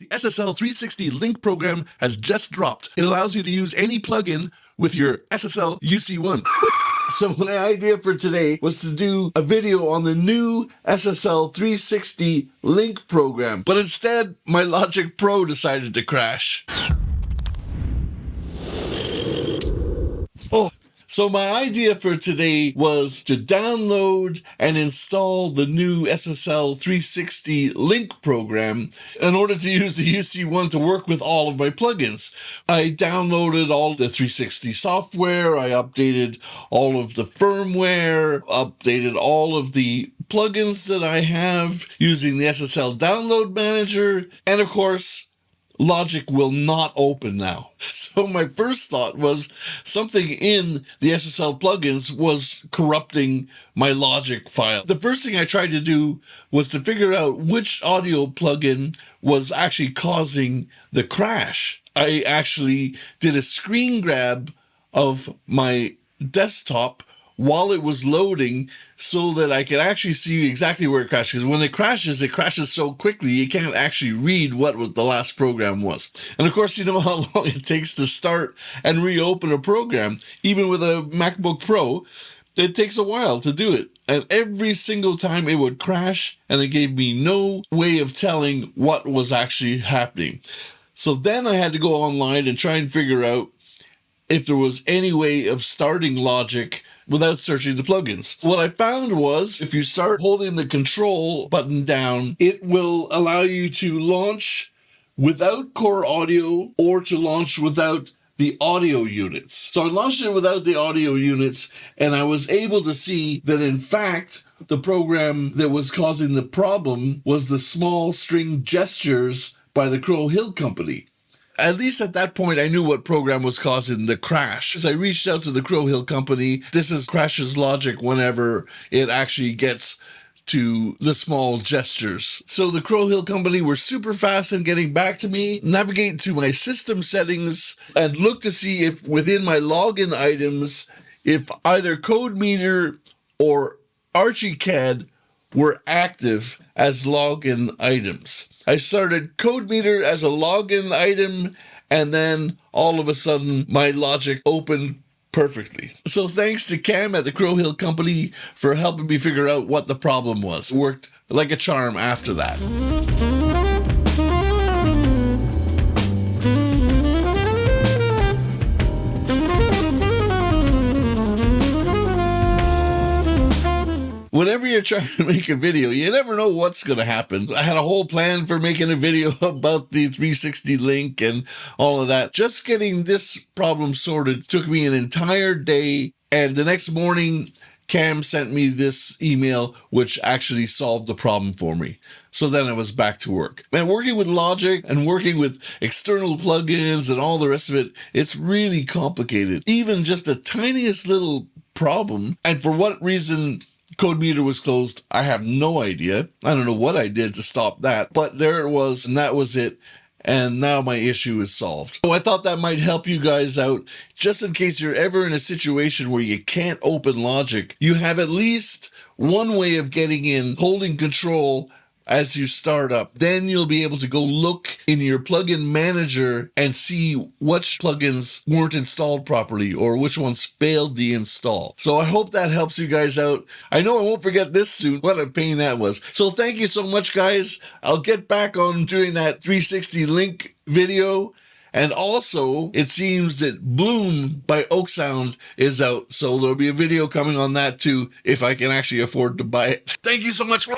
The SSL 360 Link program has just dropped. It allows you to use any plugin with your SSL UC1. So my idea for today was to do a video on the new SSL 360 Link program, but instead my Logic Pro decided to crash. So my idea for today was to download and install the new SSL 360 Link program in order to use the UC1 to work with all of my plugins. I downloaded all the 360 software, I updated all of the firmware, updated all of the plugins that I have using the SSL Download Manager, and of course, Logic will not open now. So my first thought was something in the SSL plugins was corrupting my Logic file. The first thing I tried to do was to figure out which audio plugin was actually causing the crash. I actually did a screen grab of my desktop while it was loading so that I could actually see exactly where it crashed. Because when it crashes so quickly, you can't actually read what the last program was. And of course, you know how long it takes to start and reopen a program. Even with a MacBook Pro, it takes a while to do it. And every single time it would crash, and it gave me no way of telling what was actually happening. So then I had to go online and try and figure out if there was any way of starting Logic without searching the plugins. What I found was if you start holding the control button down, it will allow you to launch without core audio or to launch without the audio units. So I launched it without the audio units, and I was able to see that in fact the program that was causing the problem was the small string gestures by the Crow Hill Company. At least at that point, I knew what program was causing the crash. As I reached out to the Crow Hill Company, crashes Logic whenever it actually gets to the small gestures. So the Crow Hill Company were super fast in getting back to me, navigate through my system settings, and look to see if within my login items, if either CodeMeter or ArchieCAD were active as login items. I started CodeMeter as a login item, and then all of a sudden my Logic opened perfectly. So thanks to Cam at the Crow Hill Company for helping me figure out what the problem was. It worked like a charm after that. Whenever you're trying to make a video, you never know what's going to happen. I had a whole plan for making a video about the 360 Link and all of that. Just getting this problem sorted took me an entire day, and the next morning, Cam sent me this email, which actually solved the problem for me. So then I was back to work. And working with Logic and working with external plugins and all the rest of it, it's really complicated. Even just the tiniest little problem, and for what reason CodeMeter was closed, I have no idea. I don't know what I did to stop that, but there it was, and that was it. And now my issue is solved. So I thought that might help you guys out, just in case you're ever in a situation where you can't open Logic. You have at least one way of getting in, holding control as you start up. Then you'll be able to go look in your plugin manager and see which plugins weren't installed properly or which ones failed the install. So I hope that helps you guys out. I know I won't forget this soon. What a pain that was. So thank you so much, guys. I'll get back on doing that 360 Link video. And also, it seems that Bloom by Oak Sound is out. So there'll be a video coming on that too, if I can actually afford to buy it. Thank you so much.